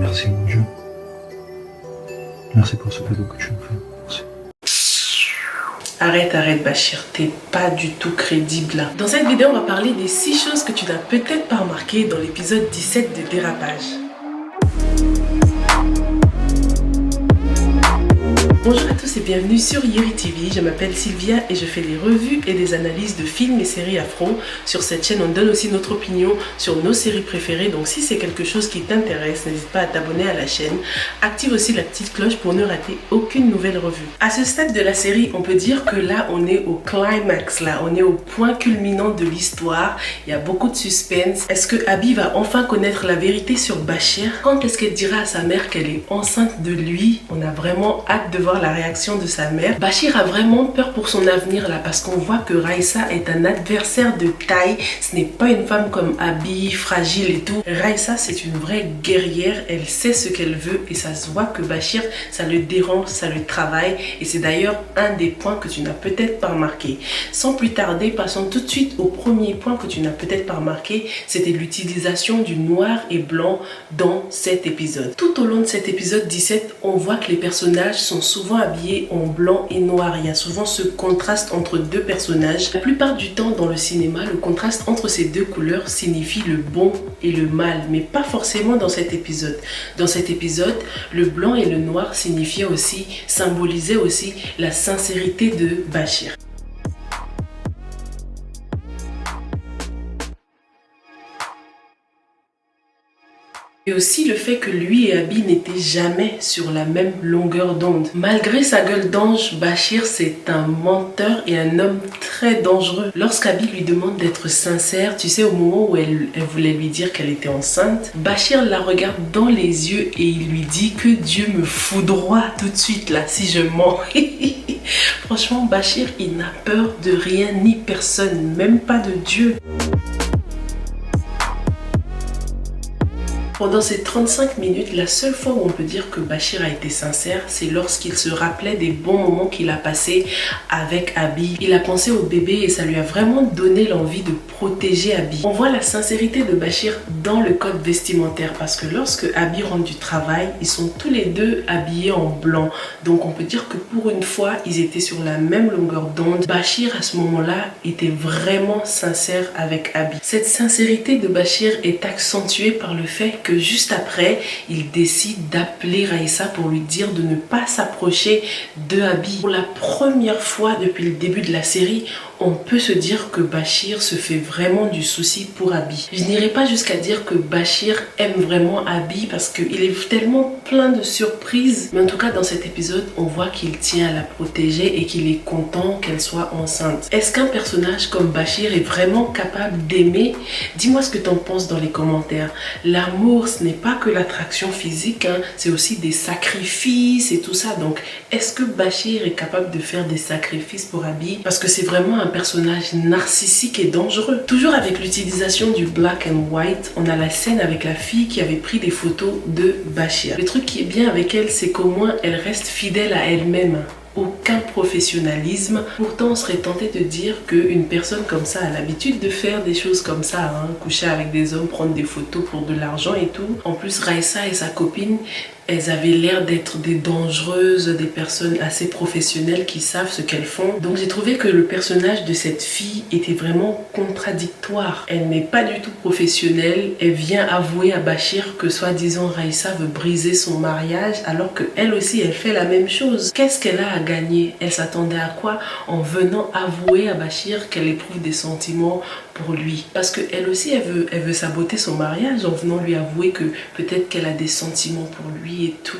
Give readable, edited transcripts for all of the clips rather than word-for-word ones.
Merci mon Dieu. Merci pour ce cadeau que tu me fais. Merci. Arrête Bachir, t'es pas du tout crédible là. Dans cette vidéo, on va parler des 6 choses que tu n'as peut-être pas remarquées dans l'épisode 17 de Dérapage. Bonjour à tous et bienvenue sur Yeri TV, je m'appelle Sylvia et je fais des revues et des analyses de films et séries afro. Sur cette chaîne, on donne aussi notre opinion sur nos séries préférées, donc si c'est quelque chose qui t'intéresse, n'hésite pas à t'abonner à la chaîne. Active aussi la petite cloche pour ne rater aucune nouvelle revue. À ce stade de la série, on peut dire que là, on est au climax, là, on est au point culminant de l'histoire. Il y a beaucoup de suspense. Est-ce que Abby va enfin connaître la vérité sur Bachir? Quand est-ce qu'elle dira à sa mère qu'elle est enceinte de lui? On a vraiment hâte de voir la réaction de sa mère. Bachir a vraiment peur pour son avenir là parce qu'on voit que Raissa est un adversaire de taille. Ce n'est pas une femme comme Abby, fragile et tout. Raissa, c'est une vraie guerrière. Elle sait ce qu'elle veut et ça se voit que Bachir, ça le dérange, ça le travaille. Et c'est d'ailleurs un des points que tu n'as peut-être pas remarqué. Sans plus tarder, passons tout de suite au premier point que tu n'as peut-être pas remarqué. C'était l'utilisation du noir et blanc dans cet épisode. Tout au long de cet épisode 17, on voit que les personnages sont souvent habillés en blanc et noir. Il y a souvent ce contraste entre deux personnages. La plupart du temps dans le cinéma, le contraste entre ces deux couleurs signifie le bon et le mal, mais pas forcément dans cet épisode. Dans cet épisode, le blanc et le noir symbolisaient aussi la sincérité de Bachir. Et aussi le fait que lui et Abby n'étaient jamais sur la même longueur d'onde. Malgré sa gueule d'ange, Bachir c'est un menteur et un homme très dangereux. Lorsqu'Abby lui demande d'être sincère, tu sais au moment où elle voulait lui dire qu'elle était enceinte, Bachir la regarde dans les yeux et il lui dit que Dieu me foudroie tout de suite là si je mens. Franchement Bachir il n'a peur de rien ni personne, même pas de Dieu. Pendant ces 35 minutes, la seule fois où on peut dire que Bachir a été sincère, c'est lorsqu'il se rappelait des bons moments qu'il a passés avec Abby. Il a pensé au bébé et ça lui a vraiment donné l'envie de protéger Abby. On voit la sincérité de Bachir dans le code vestimentaire parce que lorsque Abby rentre du travail, ils sont tous les deux habillés en blanc. Donc on peut dire que pour une fois, ils étaient sur la même longueur d'onde. Bachir à ce moment-là était vraiment sincère avec Abby. Cette sincérité de Bachir est accentuée par le fait que juste après, il décide d'appeler Raissa pour lui dire de ne pas s'approcher de Abby. Pour la première fois depuis le début de la série, on peut se dire que Bachir se fait vraiment du souci pour Abby. Je n'irai pas jusqu'à dire que Bachir aime vraiment Abby parce qu'il est tellement plein de surprises. Mais en tout cas, dans cet épisode, on voit qu'il tient à la protéger et qu'il est content qu'elle soit enceinte. Est-ce qu'un personnage comme Bachir est vraiment capable d'aimer? Dis-moi ce que tu en penses dans les commentaires. L'amour, ce n'est pas que l'attraction physique, hein, c'est aussi des sacrifices et tout ça. Donc, est-ce que Bachir est capable de faire des sacrifices pour Abby? Parce que c'est vraiment un personnage narcissique et dangereux. Toujours avec l'utilisation du black and white, on a la scène avec la fille qui avait pris des photos de Bachir. Le truc qui est bien avec elle, c'est qu'au moins elle reste fidèle à elle-même. Aucun professionnalisme. Pourtant, on serait tenté de dire qu'une personne comme ça a l'habitude de faire des choses comme ça, hein, coucher avec des hommes, prendre des photos pour de l'argent et tout. En plus, Raissa et sa copine, elles avaient l'air d'être des dangereuses, des personnes assez professionnelles qui savent ce qu'elles font. Donc j'ai trouvé que le personnage de cette fille était vraiment contradictoire. Elle n'est pas du tout professionnelle. Elle vient avouer à Bachir que soi-disant Raissa veut briser son mariage alors qu'elle aussi elle fait la même chose. Qu'est-ce qu'elle a à gagner? Elle s'attendait à quoi en venant avouer à Bachir qu'elle éprouve des sentiments pour lui? Parce qu'elle aussi elle veut saboter son mariage en venant lui avouer que peut-être qu'elle a des sentiments pour lui et tout.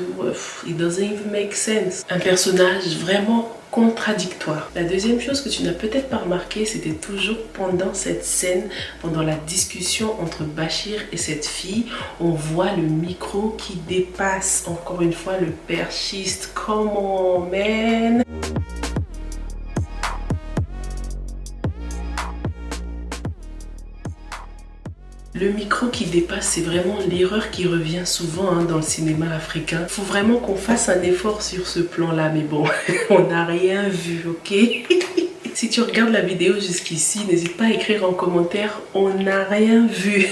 It doesn't even make sense. Un personnage vraiment contradictoire. La deuxième chose que tu n'as peut-être pas remarqué, c'était toujours pendant cette scène, pendant la discussion entre Bachir et cette fille, on voit le micro qui dépasse encore une fois le perchiste. Come on, man! Le micro qui dépasse, c'est vraiment l'erreur qui revient souvent dans le cinéma africain. Il faut vraiment qu'on fasse un effort sur ce plan-là, mais bon, on n'a rien vu, ok? Si tu regardes la vidéo jusqu'ici, n'hésite pas à écrire en commentaire, on n'a rien vu.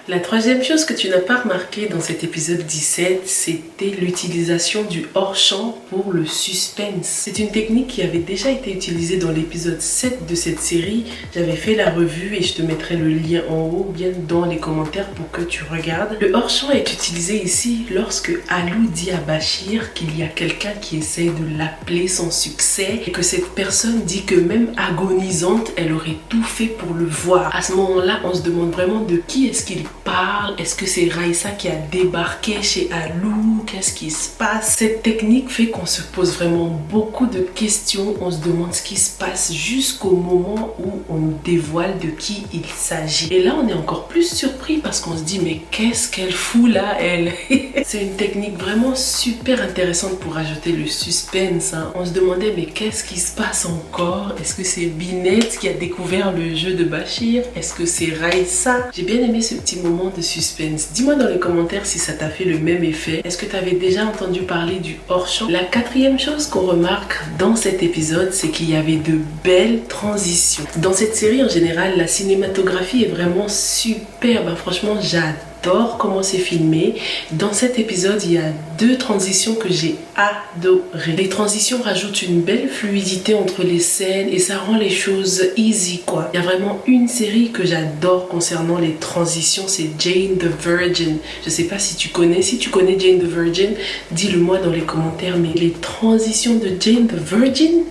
La troisième chose que tu n'as pas remarqué dans cet épisode 17, c'était l'utilisation du hors-champ pour le suspense. C'est une technique qui avait déjà été utilisée dans l'épisode 7 de cette série. J'avais fait la revue et je te mettrai le lien en haut, bien dans les commentaires pour que tu regardes. Le hors-champ est utilisé ici lorsque Alou dit à Bachir qu'il y a quelqu'un qui essaie de l'appeler sans succès et que cette personne dit que même agonisante, elle aurait tout fait pour le voir. À ce moment-là, on se demande vraiment de qui est-ce qu'il parle. Est-ce que c'est Raïssa qui a débarqué chez Alou? Qu'est-ce qui se passe? Cette technique fait qu'on se pose vraiment beaucoup de questions. On se demande ce qui se passe jusqu'au moment où on nous dévoile de qui il s'agit. Et là, on est encore plus surpris parce qu'on se dit mais qu'est-ce qu'elle fout là, elle? C'est une technique vraiment super intéressante pour ajouter le suspense. On se demandait mais qu'est-ce qui se passe encore? Est-ce que c'est Binette qui a découvert le jeu de Bachir? Est-ce que c'est Raïssa? J'ai bien aimé ce petit moment de suspense. Dis-moi dans les commentaires si ça t'a fait le même effet. Est-ce que tu avais déjà entendu parler du hors-champ? La quatrième chose qu'on remarque dans cet épisode, c'est qu'il y avait de belles transitions. Dans cette série en général, la cinématographie est vraiment superbe. Franchement, j'adore comment c'est filmé. Dans cet épisode, il y a deux transitions que j'ai adorées. Les transitions rajoutent une belle fluidité entre les scènes et ça rend les choses easy quoi. Il y a vraiment une série que j'adore concernant les transitions, c'est Jane the Virgin. Je sais pas si tu connais. Si tu connais Jane the Virgin, dis-le moi dans les commentaires. Mais les transitions de Jane the Virgin,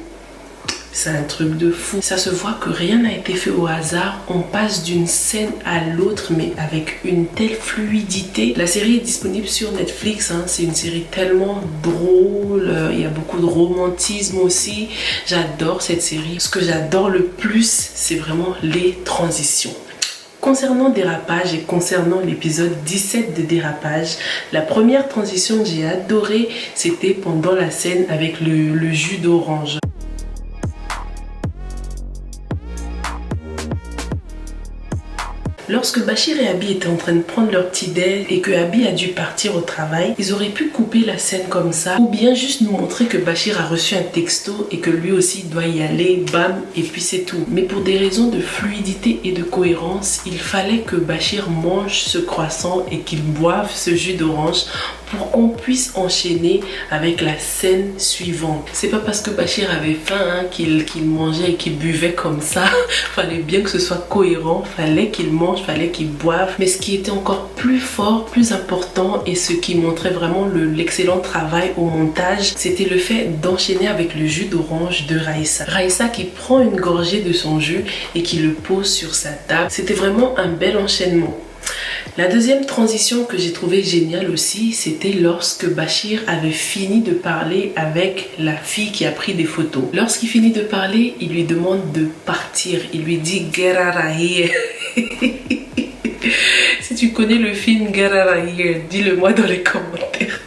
c'est un truc de fou. Ça se voit que rien n'a été fait au hasard. On passe d'une scène à l'autre, mais avec une telle fluidité. La série est disponible sur Netflix. C'est une série tellement drôle. Il y a beaucoup de romantisme aussi. J'adore cette série. Ce que j'adore le plus, c'est vraiment les transitions. Concernant Dérapage et concernant l'épisode 17 de Dérapage, la première transition que j'ai adorée, c'était pendant la scène avec le jus d'orange. Lorsque Bachir et Abby étaient en train de prendre leur petit déj et que Abby a dû partir au travail, ils auraient pu couper la scène comme ça ou bien juste nous montrer que Bachir a reçu un texto et que lui aussi doit y aller, bam, et puis c'est tout. Mais pour des raisons de fluidité et de cohérence, il fallait que Bachir mange ce croissant et qu'il boive ce jus d'orange pour qu'on puisse enchaîner avec la scène suivante. C'est pas parce que Bachir avait faim qu'il mangeait et qu'il buvait comme ça. Fallait bien que ce soit cohérent, fallait qu'il mange, fallait qu'il boive. Mais ce qui était encore plus fort, plus important et ce qui montrait vraiment l'excellent travail au montage, c'était le fait d'enchaîner avec le jus d'orange de Raïssa. Raïssa qui prend une gorgée de son jus et qui le pose sur sa table. C'était vraiment un bel enchaînement. La deuxième transition que j'ai trouvé géniale aussi, c'était lorsque Bachir avait fini de parler avec la fille qui a pris des photos. Lorsqu'il finit de parler, il lui demande de partir. Il lui dit « Get out of here ». Si tu connais le film « Get out of here », dis-le moi dans les commentaires.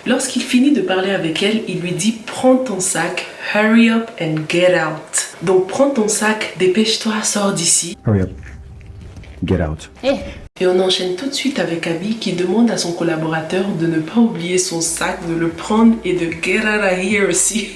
Lorsqu'il finit de parler avec elle, il lui dit « Prends ton sac, hurry up and get out ». Donc prends ton sac, dépêche-toi, sors d'ici. Hurry up. Get out. Et on enchaîne tout de suite avec Abby qui demande à son collaborateur de ne pas oublier son sac, de le prendre et de get out of here aussi.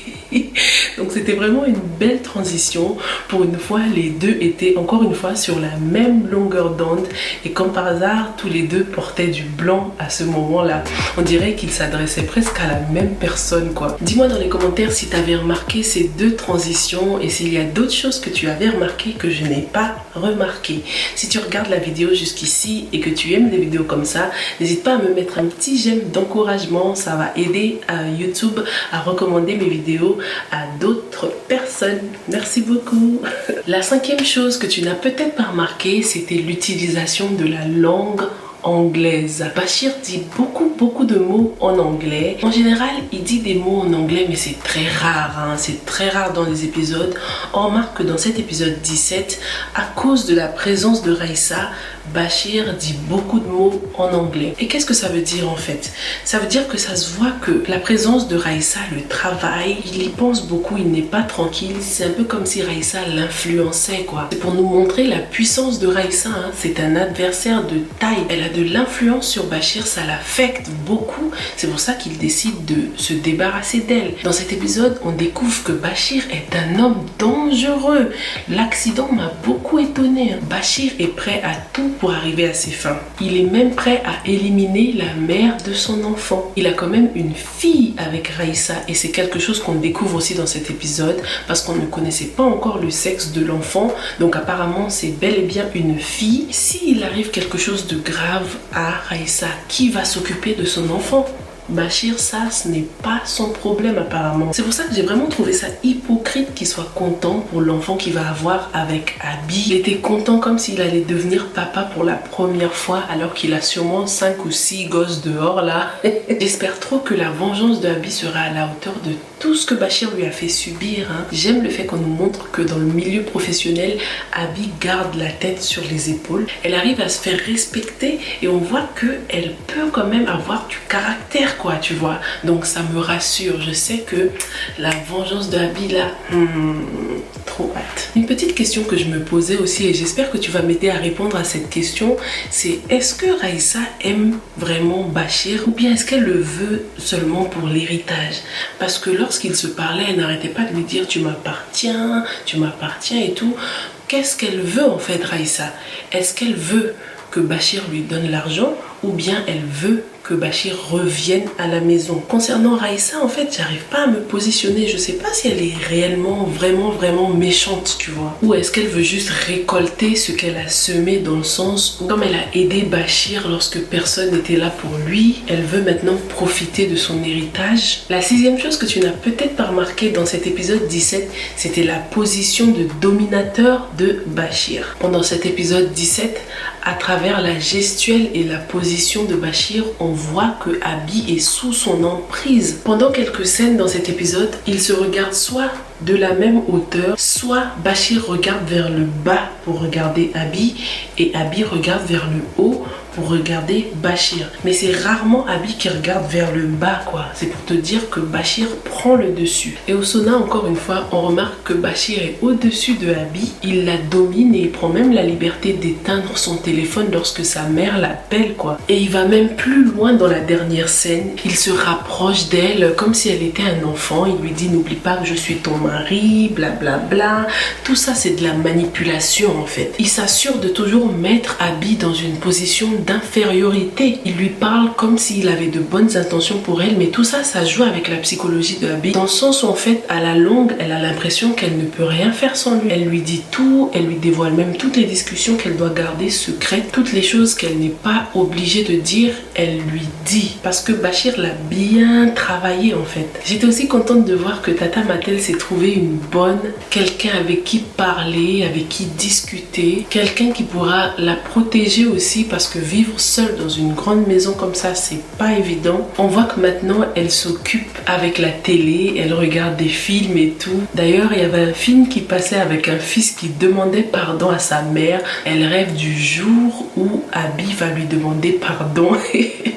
Donc c'était vraiment une belle transition. Pour une fois, les deux étaient encore une fois sur la même longueur d'onde et comme par hasard, tous les deux portaient du blanc à ce moment-là. On dirait qu'ils s'adressaient presque à la même personne quoi. Dis-moi dans les commentaires si tu avais remarqué ces deux transitions et s'il y a d'autres choses que tu avais remarqué que je n'ai pas remarqué. Si tu regardes la vidéo jusqu'ici et que tu aimes des vidéos comme ça, n'hésite pas à me mettre un petit j'aime d'encouragement. Ça va aider YouTube à recommander mes vidéos à d'autres personnes. Merci beaucoup. La cinquième chose que tu n'as peut-être pas remarqué, c'était l'utilisation de la langue anglaise. Bachir dit beaucoup de mots en anglais. En général, il dit des mots en anglais, mais c'est très rare. C'est très rare dans les épisodes. On remarque que dans cet épisode 17, à cause de la présence de Raïssa, Bachir dit beaucoup de mots en anglais. Et qu'est-ce que ça veut dire en fait? Ça veut dire que ça se voit que la présence de Raïssa le travaille, il y pense beaucoup, il n'est pas tranquille. C'est un peu comme si Raïssa l'influençait quoi. C'est pour nous montrer la puissance de Raïssa. C'est un adversaire de taille. Elle a de l'influence sur Bachir, ça l'affecte beaucoup. C'est pour ça qu'il décide de se débarrasser d'elle. Dans cet épisode, on découvre que Bachir est un homme dangereux. L'accident m'a beaucoup étonné. Bachir est prêt à tout pour arriver à ses fins. Il est même prêt à éliminer la mère de son enfant. Il a quand même une fille avec Raïssa et c'est quelque chose qu'on découvre aussi dans cet épisode parce qu'on ne connaissait pas encore le sexe de l'enfant. Donc apparemment c'est bel et bien une fille. S'il arrive quelque chose de grave à Raïssa, qui va s'occuper de son enfant? Bachir, ça, ce n'est pas son problème apparemment. C'est pour ça que j'ai vraiment trouvé ça hypocrite qu'il soit content pour l'enfant qu'il va avoir avec Abby. Il était content comme s'il allait devenir papa pour la première fois alors qu'il a sûrement 5 ou 6 gosses dehors là. J'espère trop que la vengeance de Abby sera à la hauteur de tout ce que Bachir lui a fait subir. J'aime le fait qu'on nous montre que dans le milieu professionnel, Abby garde la tête sur les épaules. Elle arrive à se faire respecter et on voit qu'elle peut quand même avoir du caractère, quoi, tu vois. Donc ça me rassure. Je sais que la vengeance de Abby là, trop hâte. Une petite question que je me posais aussi et j'espère que tu vas m'aider à répondre à cette question, c'est est-ce que Raïssa aime vraiment Bachir ou bien est-ce qu'elle le veut seulement pour l'héritage? Parce que lorsqu'il se parlait, elle n'arrêtait pas de lui dire tu m'appartiens et tout. Qu'est-ce qu'elle veut en fait, Raïssa? Est-ce qu'elle veut que Bachir lui donne l'argent ou bien elle veut que Bachir revienne à la maison? Concernant Raïssa, en fait, j'arrive pas à me positionner. Je sais pas si elle est réellement, vraiment méchante, tu vois. Ou est-ce qu'elle veut juste récolter ce qu'elle a semé dans le sens où, comme elle a aidé Bachir lorsque personne n'était là pour lui, elle veut maintenant profiter de son héritage. La sixième chose que tu n'as peut-être pas remarqué dans cet épisode 17, c'était la position de dominateur de Bachir. Pendant cet épisode 17, à travers la gestuelle et la position de Bachir, on voit que Abby est sous son emprise. Pendant quelques scènes dans cet épisode, ils se regardent soit de la même hauteur, soit Bachir regarde vers le bas pour regarder Abby et Abby regarde vers le haut pour regarder Bachir. Mais c'est rarement Abby qui regarde vers le bas, quoi. C'est pour te dire que Bachir prend le dessus. Et au Sona, encore une fois, on remarque que Bachir est au-dessus de Abby. Il la domine et il prend même la liberté d'éteindre son téléphone lorsque sa mère l'appelle, quoi. Et il va même plus loin dans la dernière scène. Il se rapproche d'elle comme si elle était un enfant. Il lui dit n'oublie pas que je suis ton mari, blablabla. Tout ça, c'est de la manipulation en fait. Il s'assure de toujours mettre Abby dans une position d'infériorité. Il lui parle comme s'il avait de bonnes intentions pour elle, mais tout ça, ça joue avec la psychologie de Abby. Dans le sens où en fait, à la longue, elle a l'impression qu'elle ne peut rien faire sans lui. Elle lui dit tout, elle lui dévoile même toutes les discussions qu'elle doit garder secrètes, toutes les choses qu'elle n'est pas obligée de dire, elle lui dit. Parce que Bachir l'a bien travaillé en fait. J'étais aussi contente de voir que Tata Mattel s'est trouvé une bonne, quelqu'un avec qui parler, avec qui discuter, quelqu'un qui pourra la protéger aussi parce que vivre seule dans une grande maison comme ça, c'est pas évident. On voit que maintenant, elle s'occupe avec la télé, elle regarde des films et tout. D'ailleurs, il y avait un film qui passait avec un fils qui demandait pardon à sa mère. Elle rêve du jour où Abby va lui demander pardon.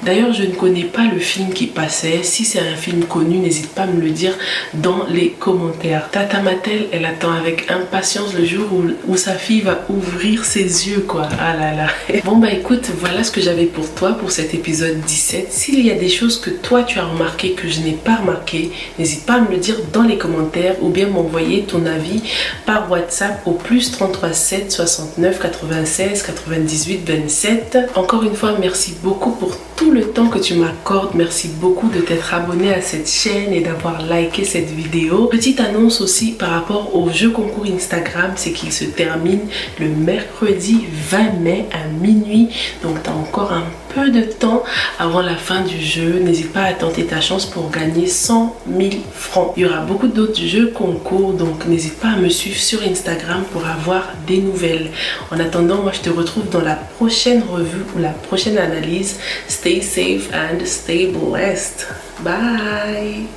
D'ailleurs, je ne connais pas le film qui passait. Si c'est un film connu, n'hésite pas à me le dire dans les commentaires. Tata Mattel, elle attend avec impatience le jour où sa fille va ouvrir ses yeux, quoi. Ah là là. Bon bah écoute, voilà ce que j'avais pour toi pour cet épisode 17. S'il y a des choses que toi tu as remarqué que je n'ai pas remarqué, n'hésite pas à me le dire dans les commentaires ou bien m'envoyer ton avis par WhatsApp au plus 33 7 69 96 98 27. Encore une fois, merci beaucoup pour tout le temps que tu m'accordes. Merci beaucoup de t'être abonné à cette chaîne et d'avoir liké cette vidéo. Petite annonce aussi par rapport au jeu concours Instagram, c'est qu'il se termine le mercredi 20 mai à minuit. Donc tu as encore un peu de temps avant la fin du jeu. N'hésite pas à tenter ta chance pour gagner 100 000 francs. Il y aura beaucoup d'autres jeux concours, donc n'hésite pas à me suivre sur Instagram pour avoir des nouvelles. En attendant, moi je te retrouve dans la prochaine revue ou la prochaine analyse. Stay safe and stay blessed. Bye.